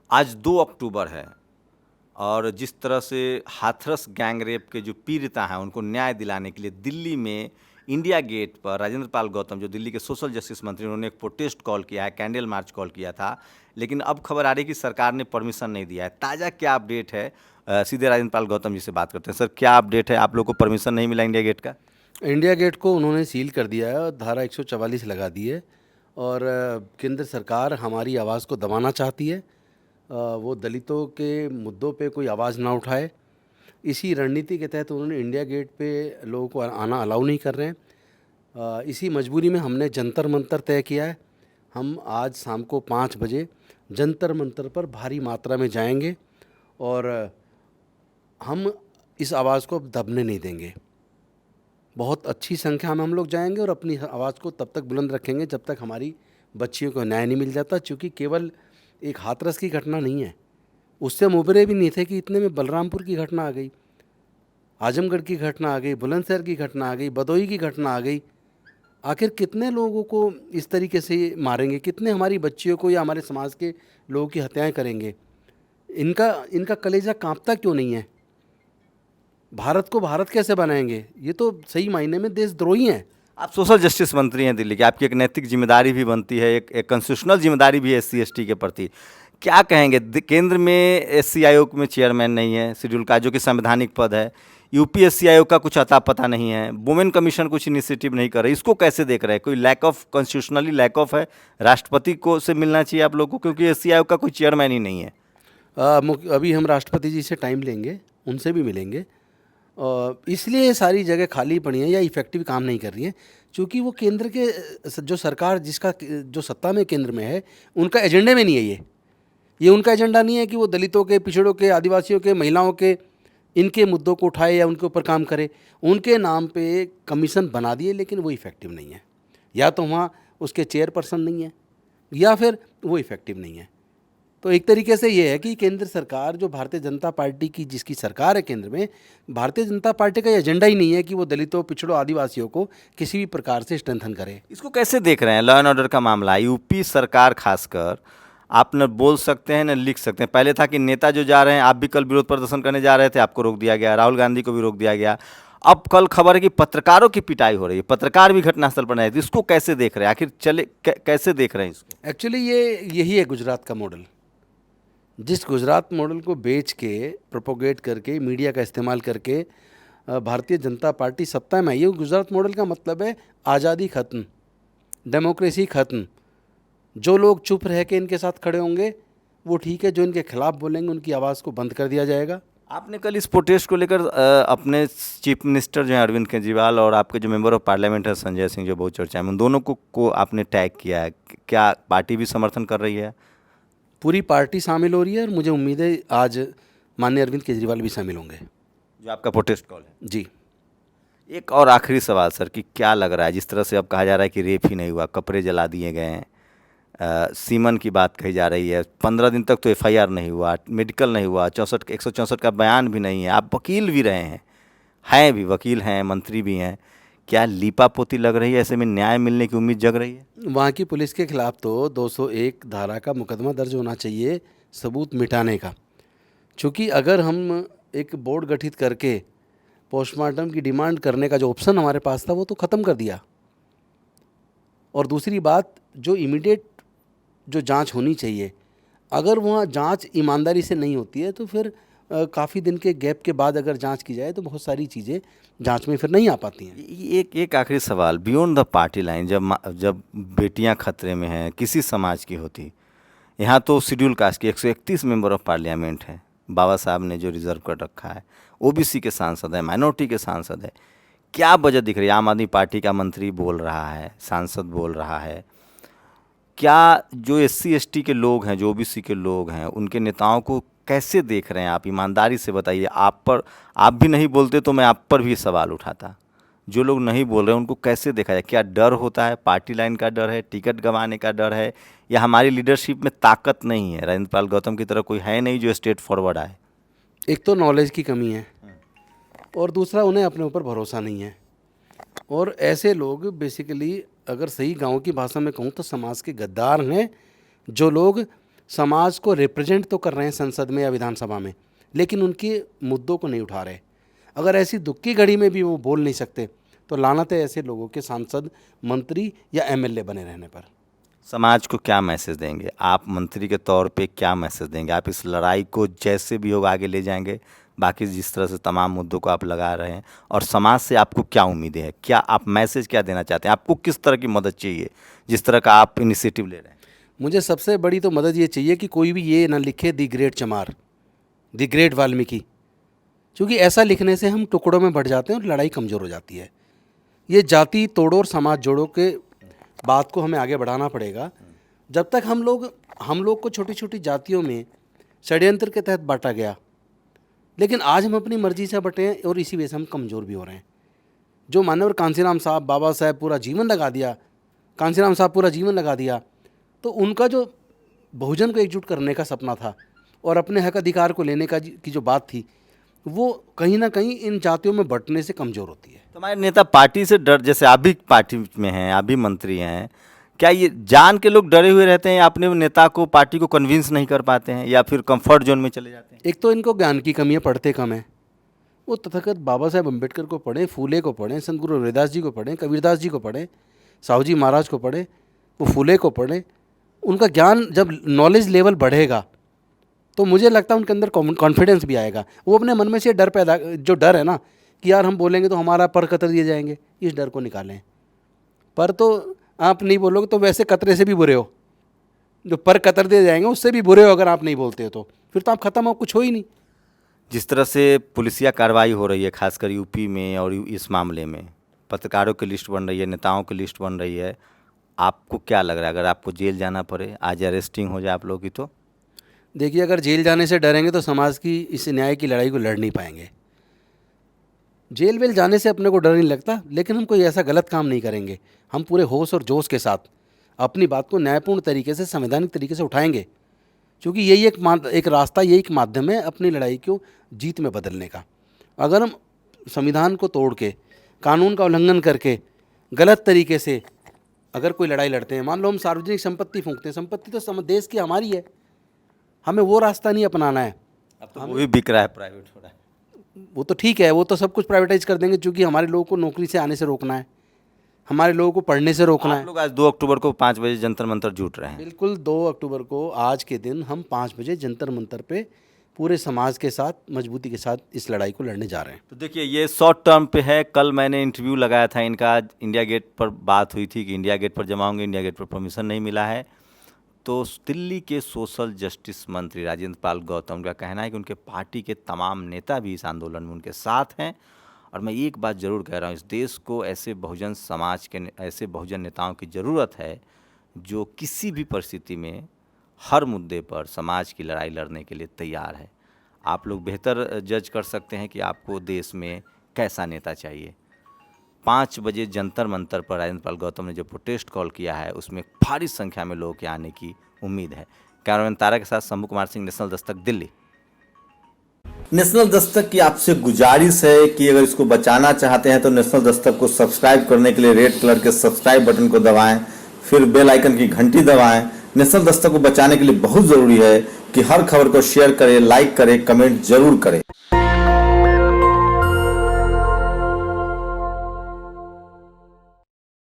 आज 2 अक्टूबर है और जिस तरह से हाथरस गैंग रेप के जो पीड़िता हैं उनको न्याय दिलाने के लिए दिल्ली में इंडिया गेट पर राजेंद्र पाल गौतम जो दिल्ली के सोशल जस्टिस मंत्री उन्होंने एक प्रोटेस्ट कॉल किया है, कैंडल मार्च कॉल किया था। लेकिन अब खबर आ रही है कि सरकार ने परमिशन नहीं दिया है। ताज़ा क्या अपडेट है? सीधे राजेंद्र पाल गौतम जी से बात करते हैं। सर, क्या अपडेट है? आप लोग को परमिशन नहीं मिला इंडिया गेट का? इंडिया गेट को उन्होंने सील कर दिया है और धारा 144 लगा दी है। और केंद्र सरकार हमारी आवाज़ को दबाना चाहती है। वो दलितों के मुद्दों पे कोई आवाज़ ना उठाए, इसी रणनीति के तहत उन्होंने इंडिया गेट पे लोगों को आना अलाउ नहीं कर रहे हैं। इसी मजबूरी में हमने जंतर मंतर तय किया है। हम आज शाम को 5 बजे जंतर मंतर पर भारी मात्रा में जाएंगे और हम इस आवाज़ को दबने नहीं देंगे। बहुत अच्छी संख्या में हम लोग जाएंगे और अपनी आवाज़ को तब तक बुलंद रखेंगे जब तक हमारी बच्चियों को न्याय नहीं मिल जाता। क्योंकि केवल एक हाथरस की घटना नहीं है, उससे हम उबरे भी नहीं थे कि इतने में बलरामपुर की घटना आ गई, आजमगढ़ की घटना आ गई, बुलंदशहर की घटना आ गई, भदोही की घटना आ गई। आखिर कितने लोगों को इस तरीके से मारेंगे, कितने हमारी बच्चियों को या हमारे समाज के लोगों की हत्याएं करेंगे? इनका इनका कलेजा कांपता क्यों नहीं है? भारत को भारत कैसे बनाएंगे? ये तो सही मायने में देशद्रोही हैं। आप सोशल जस्टिस मंत्री हैं दिल्ली के, आपकी एक नैतिक जिम्मेदारी भी बनती है, एक कॉन्स्टिट्यूशनल जिम्मेदारी भी है एससी एसटी के प्रति। क्या कहेंगे? केंद्र में एससी आयोग में चेयरमैन नहीं है, शेड्यूल का जो कि संवैधानिक पद है। यूपीएससी आयोग का कुछ अता पता नहीं है, वुमेन कमीशन कुछ इनिशिएटिव नहीं कर रही। इसको कैसे देख रहे हैं? कोई lack of, constitutionally lack of है? राष्ट्रपति को से मिलना चाहिए आप लोग को, क्योंकि एससी आयोग का कोई चेयरमैन ही नहीं है। अभी हम राष्ट्रपति जी से टाइम लेंगे, उनसे भी मिलेंगे। इसलिए ये सारी जगह खाली पड़ी हैं या इफ़ेक्टिव काम नहीं कर रही हैं, क्योंकि वो केंद्र के जो सरकार जिसका जो सत्ता में केंद्र में है, उनका एजेंडे में नहीं है। ये उनका एजेंडा नहीं है कि वो दलितों के, पिछड़ों के, आदिवासियों के, महिलाओं के, इनके मुद्दों को उठाए या उनके ऊपर काम करे। उनके नाम पे कमीशन बना दिए, लेकिन वो इफ़ेक्टिव नहीं है। या तो वहाँ उसके चेयरपर्सन नहीं है या फिर वो इफ़ेक्टिव नहीं है। तो एक तरीके से ये है कि केंद्र सरकार जो भारतीय जनता पार्टी की, जिसकी सरकार है केंद्र में, भारतीय जनता पार्टी का एजेंडा ही नहीं है कि वो दलितों, पिछड़ों, आदिवासियों को किसी भी प्रकार से स्ट्रेंथन करे। इसको कैसे देख रहे हैं? लॉ एंड ऑर्डर का मामला है, यूपी सरकार खासकर, आप न बोल सकते हैं न लिख सकते हैं। पहले था कि नेता जो जा रहे हैं, आप भी कल विरोध प्रदर्शन करने जा रहे थे, आपको रोक दिया गया, राहुल गांधी को भी रोक दिया गया। अब कल खबर है कि पत्रकारों की पिटाई हो रही है, पत्रकार भी घटनास्थल पर नहीं थे। इसको कैसे देख रहे हैं? आखिर कैसे देख रहे हैं इसको? एक्चुअली यही है गुजरात का मॉडल। जिस गुजरात मॉडल को बेच के, प्रोपोगेट करके, मीडिया का इस्तेमाल करके भारतीय जनता पार्टी सत्ता में आई है। गुजरात मॉडल का मतलब है आज़ादी खत्म, डेमोक्रेसी खत्म। जो लोग चुप रह के इनके साथ खड़े होंगे वो ठीक है, जो इनके खिलाफ बोलेंगे उनकी आवाज़ को बंद कर दिया जाएगा। आपने कल इस प्रोटेस्ट को लेकर अपने चीफ मिनिस्टर जो हैं अरविंद केजरीवाल और आपके जो मेंबर ऑफ पार्लियामेंट है संजय सिंह, जो बहुत चर्चा में, उन दोनों को आपने टैग किया है। क्या पार्टी भी समर्थन कर रही है? पूरी पार्टी शामिल हो रही है और मुझे उम्मीद है आज माननीय अरविंद केजरीवाल भी शामिल होंगे। जो आपका प्रोटेस्ट कॉल है जी। एक और आखिरी सवाल सर, कि क्या लग रहा है, जिस तरह से अब कहा जा रहा है कि रेप ही नहीं हुआ, कपड़े जला दिए गए हैं, सीमन की बात कही जा रही है, 15 दिन तक तो एफआईआर नहीं हुआ, मेडिकल नहीं हुआ, 164 का बयान भी नहीं है, आप वकील भी रहे हैं भी वकील हैं, मंत्री भी हैं, क्या लीपापोती लग रही है? ऐसे में न्याय मिलने की उम्मीद जग रही है? वहाँ की पुलिस के खिलाफ तो 201 धारा का मुकदमा दर्ज होना चाहिए, सबूत मिटाने का। क्योंकि अगर हम एक बोर्ड गठित करके पोस्टमार्टम की डिमांड करने का जो ऑप्शन हमारे पास था वो तो ख़त्म कर दिया। और दूसरी बात, जो इमीडिएट जो जांच होनी चाहिए, अगर वहाँ जांच ईमानदारी से नहीं होती है तो फिर काफ़ी दिन के गैप के बाद अगर जांच की जाए तो बहुत सारी चीज़ें जांच में फिर नहीं आ पाती हैं। एक आखिरी सवाल, बियॉन्ड द पार्टी लाइन, जब बेटियां खतरे में हैं, किसी समाज की होती, यहाँ तो शेड्यूल कास्ट की 131 मेंबर ऑफ पार्लियामेंट है, बाबा साहब ने जो रिजर्व कर रखा है, ओबीसी के सांसद है, माइनॉरिटी के सांसद है, क्या वजह दिख रही है? आम आदमी पार्टी का मंत्री बोल रहा है, सांसद बोल रहा है, क्या जो एससी एसटी के लोग हैं, जो ओबीसी के लोग हैं, उनके नेताओं को कैसे देख रहे हैं आप? ईमानदारी से बताइए। आप भी नहीं बोलते तो मैं आप पर भी सवाल उठाता। जो लोग नहीं बोल रहे हैं उनको कैसे देखा जाए? क्या डर होता है? पार्टी लाइन का डर है, टिकट गंवाने का डर है, या हमारी लीडरशिप में ताकत नहीं है? राजेंद्र पाल गौतम की तरह कोई है नहीं जो स्ट्रेट फॉरवर्ड आए। एक तो नॉलेज की कमी है और दूसरा उन्हें अपने ऊपर भरोसा नहीं है। और ऐसे लोग बेसिकली, अगर सही गांव की भाषा में कहूँ तो समाज के गद्दार हैं, जो लोग समाज को रिप्रेजेंट तो कर रहे हैं संसद में या विधानसभा में, लेकिन उनके मुद्दों को नहीं उठा रहे। अगर ऐसी दुख की घड़ी में भी वो बोल नहीं सकते तो लानत है ऐसे लोगों के सांसद, मंत्री या एमएलए बने रहने पर। समाज को क्या मैसेज देंगे आप मंत्री के तौर पे, क्या मैसेज देंगे आप इस लड़ाई को जैसे भी होगा आगे ले जाएंगे, बाकी जिस तरह से तमाम मुद्दों को आप लगा रहे हैं, और समाज से आपको क्या उम्मीदें हैं, क्या आप मैसेज क्या देना चाहते हैं, आपको किस तरह की मदद चाहिए जिस तरह का आप इनिशिएटिव ले रहे हैं? मुझे सबसे बड़ी तो मदद ये चाहिए कि कोई भी ये ना लिखे दी ग्रेट चमार, दी ग्रेट वाल्मीकि, क्योंकि ऐसा लिखने से हम टुकड़ों में बढ़ जाते हैं और लड़ाई कमज़ोर हो जाती है। ये जाति तोड़ो और समाज जोड़ो के बात को हमें आगे बढ़ाना पड़ेगा। जब तक हम लोग को छोटी छोटी जातियों में षड्यंत्र के तहत बांटा गया, लेकिन आज हम अपनी मर्जी से बटे हैं और इसी वजह से हम कमज़ोर भी हो रहे हैं। जो मानवर कांसीराम साहब, बाबा साहब पूरा जीवन लगा दिया, कांसीराम साहब पूरा जीवन लगा दिया, तो उनका जो बहुजन को एकजुट करने का सपना था और अपने हक अधिकार को लेने का की जो बात थी, वो कहीं ना कहीं इन जातियों में बंटने से कमज़ोर होती है। तो हमारे नेता पार्टी से डर, जैसे आप भी पार्टी में हैं, आप भी मंत्री हैं, क्या ये जान के लोग डरे हुए रहते हैं, अपने नेता को, पार्टी को कन्विंस नहीं कर पाते हैं, या फिर कंफर्ट जोन में चले जाते हैं? एक तो इनको ज्ञान की कमी है, पढ़ते कम है। वो तथागत बाबा साहेब अम्बेडकर को पढ़ें, फूले को पढ़ें, संत गुरु रविदास जी को पढ़ें, कबीरदास जी को पढ़ें, साहू जी महाराज को पढ़ें, वो फूले को पढ़ें। उनका ज्ञान, जब नॉलेज लेवल बढ़ेगा तो मुझे लगता है उनके अंदर कॉन्फिडेंस भी आएगा। वो अपने मन में से डर पैदा, जो डर है ना कि यार हम बोलेंगे तो हमारा पर कतर दिए जाएंगे, इस डर को निकालें। पर तो आप नहीं बोलोगे तो वैसे कतरे से भी बुरे हो, जो पर कतर दिए जाएंगे उससे भी बुरे हो अगर आप नहीं बोलते हो तो फिर तो आप ख़त्म हो, कुछ हो ही नहीं। जिस तरह से पुलिसिया कार्रवाई हो रही है खासकर यूपी में, और इस मामले में पत्रकारों की लिस्ट बन रही है, नेताओं की लिस्ट बन रही है, आपको क्या लग रहा है अगर आपको जेल जाना पड़े, आज अरेस्टिंग हो जाए आप लोग की, तो? देखिए, अगर जेल जाने से डरेंगे तो समाज की इस न्याय की लड़ाई को लड़ नहीं पाएंगे। जेल वेल जाने से अपने को डर नहीं लगता, लेकिन हम कोई ऐसा गलत काम नहीं करेंगे। हम पूरे होश और जोश के साथ अपनी बात को न्यायपूर्ण तरीके से, संवैधानिक तरीके से उठाएंगे, क्योंकि यही एक रास्ता, यही एक माध्यम है अपनी लड़ाई को जीत में बदलने का। अगर हम संविधान को तोड़ के, कानून का उल्लंघन करके, गलत तरीके से अगर कोई लड़ाई लड़ते हैं, मान लो हम सार्वजनिक संपत्ति फूंकते हैं, संपत्ति तो देश की हमारी है, हमें वो रास्ता नहीं अपनाना है। अब तो वो भी बिक रहा है, प्राइवेट हो रहा है। वो तो ठीक है, वो तो सब कुछ प्राइवेटाइज कर देंगे, क्योंकि हमारे लोगों को नौकरी से आने से रोकना है, हमारे लोगों को पढ़ने से रोकना आप है। लोग आज 2 अक्टूबर को 5 बजे जंतर मंतर जुट रहे हैं। बिल्कुल, 2 अक्टूबर को आज के दिन हम 5 बजे जंतर मंतर पे पूरे समाज के साथ, मजबूती के साथ इस लड़ाई को लड़ने जा रहे हैं। तो देखिए, ये शॉर्ट टर्म पे है। कल मैंने इंटरव्यू लगाया था इनका, इंडिया गेट पर बात हुई थी कि इंडिया गेट पर जमा होंगे, इंडिया गेट पर परमिशन नहीं मिला है। तो दिल्ली के सोशल जस्टिस मंत्री राजेंद्र पाल गौतम का कहना है कि उनके पार्टी के तमाम नेता भी इस आंदोलन में उनके साथ हैं। और मैं एक बात ज़रूर कह रहा हूँ, इस देश को ऐसे बहुजन समाज के, ऐसे बहुजन नेताओं की ज़रूरत है जो किसी भी परिस्थिति में, हर मुद्दे पर समाज की लड़ाई लड़ने के लिए तैयार है। आप लोग बेहतर जज कर सकते हैं कि आपको देश में कैसा नेता चाहिए। 5 बजे जंतर मंतर पर राजेंद्र पाल गौतम ने जो प्रोटेस्ट कॉल किया है, उसमें भारी संख्या में लोगों के आने की उम्मीद है। कैमरामैन तारा के साथ शंभू कुमार सिंह, नेशनल दस्तक, दिल्ली। नेशनल दस्तक की आपसे गुजारिश है कि अगर इसको बचाना चाहते हैं तो नेशनल दस्तक को सब्सक्राइब करने के लिए रेड कलर के सब्सक्राइब बटन को दबाएं, फिर बेल आइकन की घंटी दबाएं। नेशनल दस्तक को बचाने के लिए बहुत जरूरी है कि हर खबर को शेयर करें, लाइक करें, कमेंट जरूर करें।